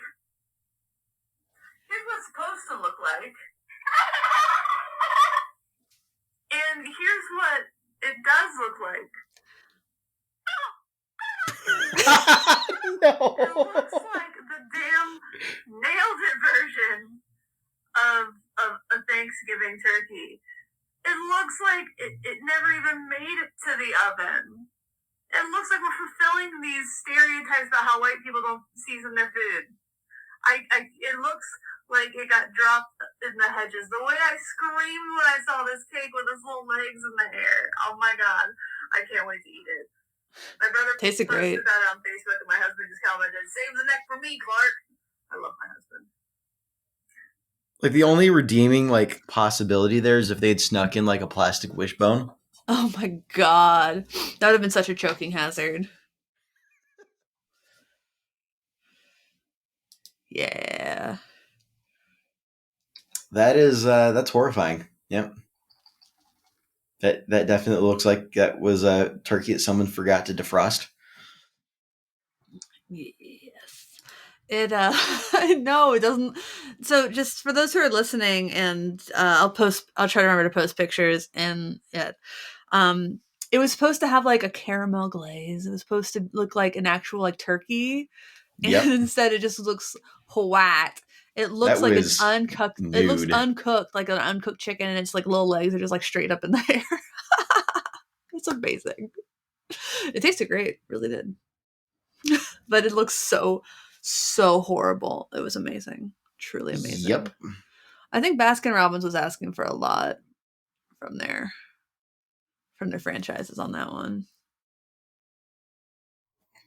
Here's what it's supposed to look like. And here's what it does look like. No. It looks like the damn nailed it version of a Thanksgiving turkey. It looks like it never even made it to the oven. It looks like we're fulfilling these stereotypes about how white people don't season their food. It looks like it got dropped in the hedges. The way I screamed when I saw this cake with its little legs in the air. Oh my god. I can't wait to eat it. My brother tasted posted great. that on Facebook, and my husband just commented, "Save the neck for me, Clark." I love my husband. Like the only redeeming like possibility there is if they'd snuck in like a plastic wishbone. Oh my god, that would have been such a choking hazard. Yeah. That's horrifying. Yep. That definitely looks like that was a turkey that someone forgot to defrost. Yes. It no, it doesn't. So just for those who are listening, and I'll try to remember to post pictures and it was supposed to have like a caramel glaze. It was supposed to look like an actual like turkey. Yep. And instead it just looks white. It looks That like was an uncooked. nude. It looks uncooked, like an uncooked chicken, and it's like little legs are just like straight up in the air. It's amazing. It tasted great, really did. But it looks so horrible. It was amazing, truly amazing. Yep. I think Baskin Robbins was asking for a lot from their franchises on that one.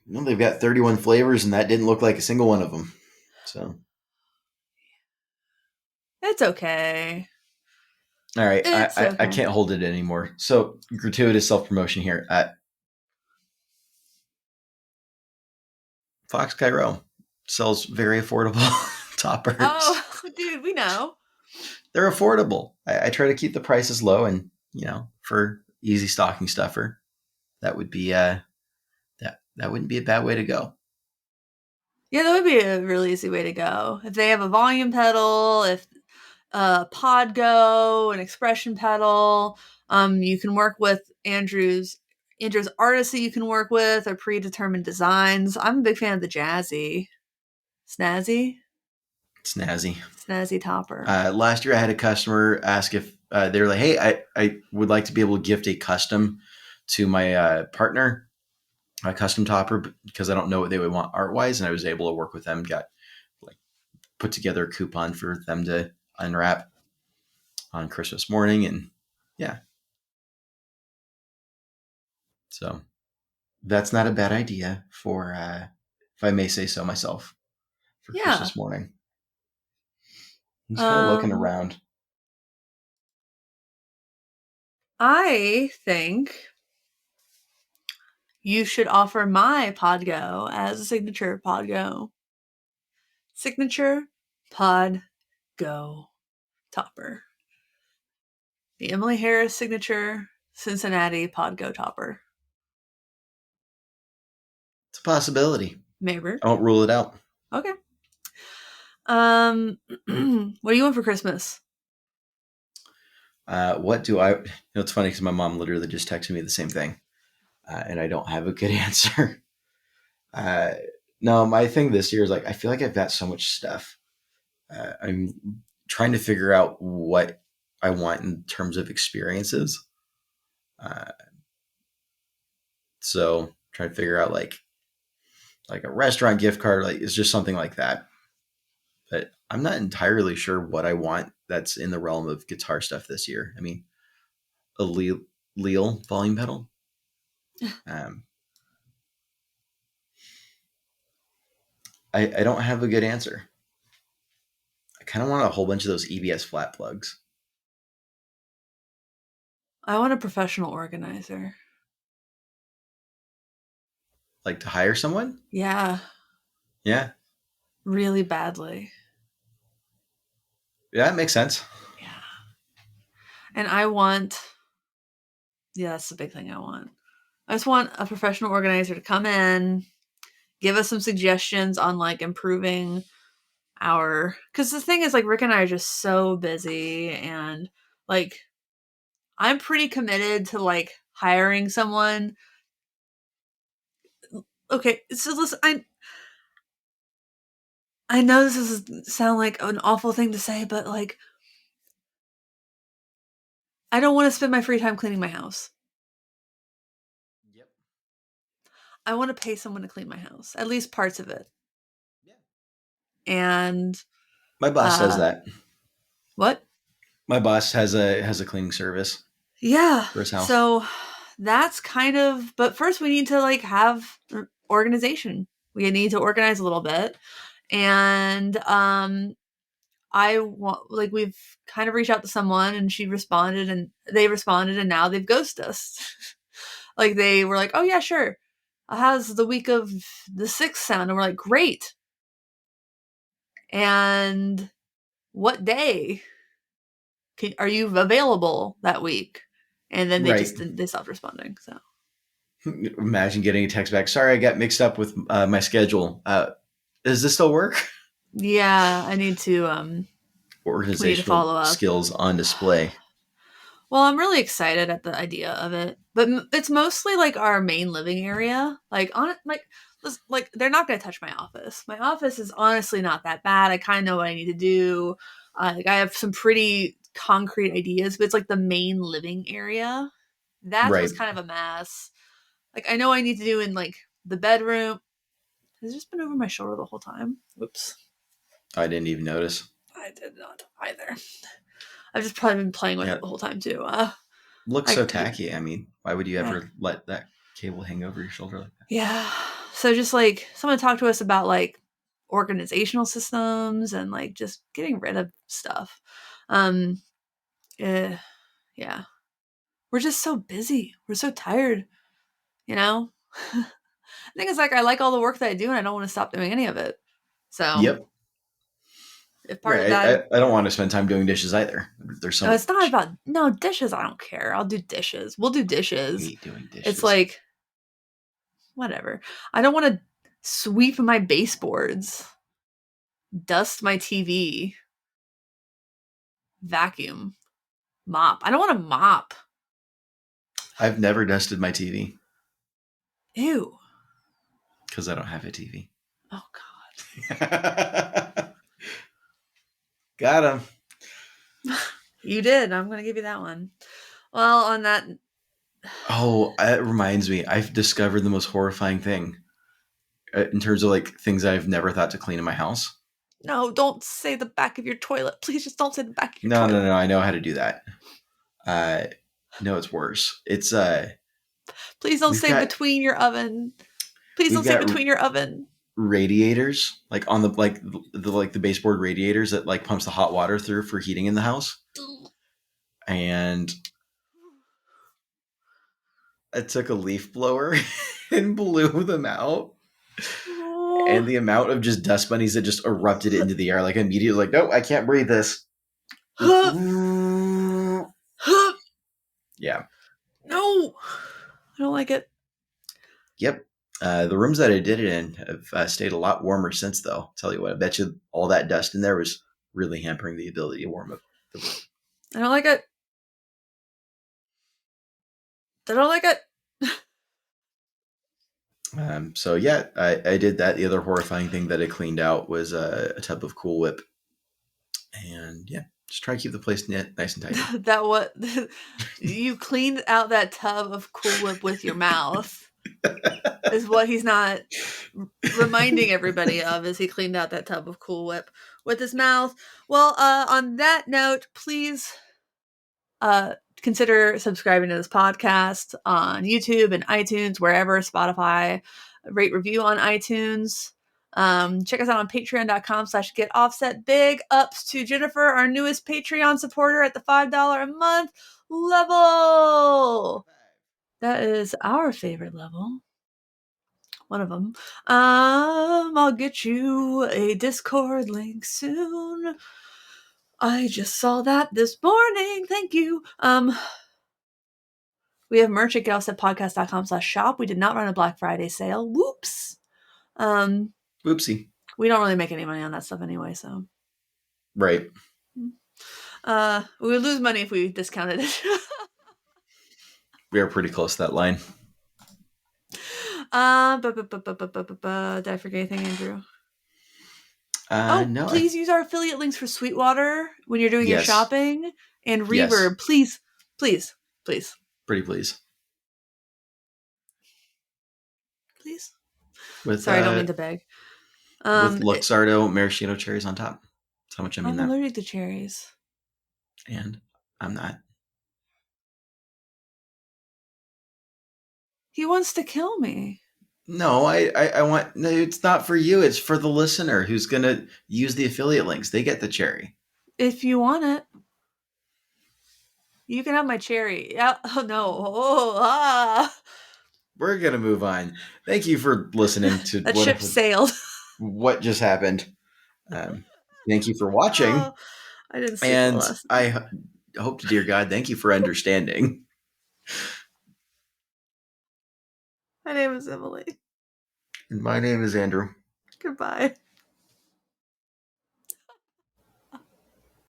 Well, they've got 31 flavors, and that didn't look like a single one of them. So it's okay. All right, I can't hold it anymore. So gratuitous self-promotion here. Fox Cairo sells very affordable toppers. Oh, dude, we know. They're affordable. I try to keep the prices low, and for easy stocking stuffer, that would be that wouldn't be a bad way to go. Yeah, that would be a really easy way to go. If they have a volume pedal, if Podgo, an expression pedal, you can work with Andrew's artists that you can work with, or predetermined designs. I'm a big fan of the snazzy topper. Last year I had a customer ask if they were like, hey, I would like to be able to gift a custom to my partner, a custom topper, because I don't know what they would want art wise. And I was able to work with them, put together a coupon for them to unwrap on Christmas morning. And yeah. So that's not a bad idea for, if I may say so myself, for Christmas morning. I'm just kind of looking around. I think you should offer my Podgo as a signature Podgo. Signature Podgo topper. The Emily Harris signature Cincinnati Podgo topper. It's a possibility. Maybe. I won't rule it out. Okay. What do you want for Christmas? What do I? It's funny because my mom literally just texted me the same thing, and I don't have a good answer. No, my thing this year is I feel like I've got so much stuff. I'm trying to figure out what I want in terms of experiences. So trying to figure out like a restaurant gift card, it's just something like that. But I'm not entirely sure what I want that's in the realm of guitar stuff this year. I mean, a Leal volume pedal. I don't have a good answer. I kind of want a whole bunch of those EBS flat plugs. I want a professional organizer. Like to hire someone? Yeah. Yeah. Really badly. Yeah, that makes sense. Yeah. And I want, that's the big thing I want. I just want a professional organizer to come in, give us some suggestions on improving because the thing is Rick and I are just so busy, and I'm pretty committed to hiring someone. Okay, so listen, I know this does sound like an awful thing to say, but I don't want to spend my free time cleaning my house. Yep. I want to pay someone to clean my house, at least parts of it. Yeah. And my boss does that. What? My boss has a cleaning service. Yeah. For his house. So that's kind of, but first we need to like have organization. We need to organize a little bit. And I want, like, we've kind of reached out to someone and she responded and they responded and now they've ghosted us. Like they were like, oh yeah, sure. How's the week of the 6th sound? And we're like, great. And what day are you available that week? And then they stopped responding. So imagine getting a text back. Sorry, I got mixed up with my schedule. Does this still work? Yeah, I need to organizational follow up. Skills on display. Well, I'm really excited at the idea of it, but it's mostly like our main living area. Like on like they're not going to touch my office. My office is honestly not that bad. I kind of know what I need to do. Like I have some pretty concrete ideas, but it's like the main living area. That's what's kind of a mess. Like I know I need to do in like the bedroom. Has it just been over my shoulder the whole time? Whoops. I didn't even notice. I did not either. I've just probably been playing with it the whole time too. Looks so tacky. I mean, why would you ever let that cable hang over your shoulder like that? Yeah. So just like someone talked to us about like organizational systems and like just getting rid of stuff. Yeah. We're just so busy. We're so tired, you know? The thing is, like, I like all the work that I do and I don't want to stop doing any of it. So, yep. If part of that, I don't want to spend time doing dishes either. There's so no, it's not about dishes. I don't care. I'll do dishes. We'll do dishes. I hate doing dishes. It's like whatever. I don't want to sweep my baseboards, dust my TV, vacuum, mop. I don't want to mop. I've never dusted my TV. Ew. Because I don't have a TV. Oh God. Got him. You did. I'm going to give you that one. Well, on that. Oh, it reminds me. I've discovered the most horrifying thing in terms of like things I've never thought to clean in my house. No, don't say the back of your toilet. Please just don't say the back of your toilet. No. I know how to do that. No, it's worse. It's Please don't say between your oven. Please don't say between your oven. Radiators, like on the the baseboard radiators that like pumps the hot water through for heating in the house. And I took a leaf blower and blew them out. Oh. And the amount of just dust bunnies that just erupted into the air, like immediately, like, no, I can't breathe this. Yeah. No, I don't like it. Yep. The rooms that I did it in have stayed a lot warmer since, though. I'll tell you what, I bet you all that dust in there was really hampering the ability to warm up the room. I don't like it. I don't like it. So yeah, I did that. The other horrifying thing that I cleaned out was a tub of Cool Whip. And yeah, just try to keep the place nice and tidy. That what you cleaned out that tub of Cool Whip with your mouth is what he's not reminding everybody of, is he cleaned out that tub of Cool Whip with his mouth. Well, on that note, please consider subscribing to this podcast on YouTube and iTunes, wherever, Spotify. Rate, review on iTunes. Check us out on patreon.com/getoffset. Big ups to Jennifer, our newest Patreon supporter at the $5 a month level. That is our favorite level. One of them. I'll get you a Discord link soon. I just saw that this morning. Thank you. We have merch at getoffsetpodcast.com/shop. We did not run a Black Friday sale. Whoops. Whoopsie. We don't really make any money on that stuff anyway, so. Right. We would lose money if we discounted it. We are pretty close to that line. Did I forget anything, Andrew? No. Please use our affiliate links for Sweetwater when you're doing your shopping, and Reverb. Please. Pretty please. Please. Sorry, I don't mean to beg. With Luxardo maraschino cherries on top. That's how much I mean that. I'm allergic to cherries. And I'm not. He wants to kill me. No, I want. No, it's not for you. It's for the listener who's gonna use the affiliate links. They get the cherry. If you want it, you can have my cherry. Yeah. Oh no. We're gonna move on. Thank you for listening to that ship sailed. What just happened? Thank you for watching. Oh, I didn't see and I hope to dear God, thank you for understanding. My name is Emily. And my name is Andrew. Goodbye.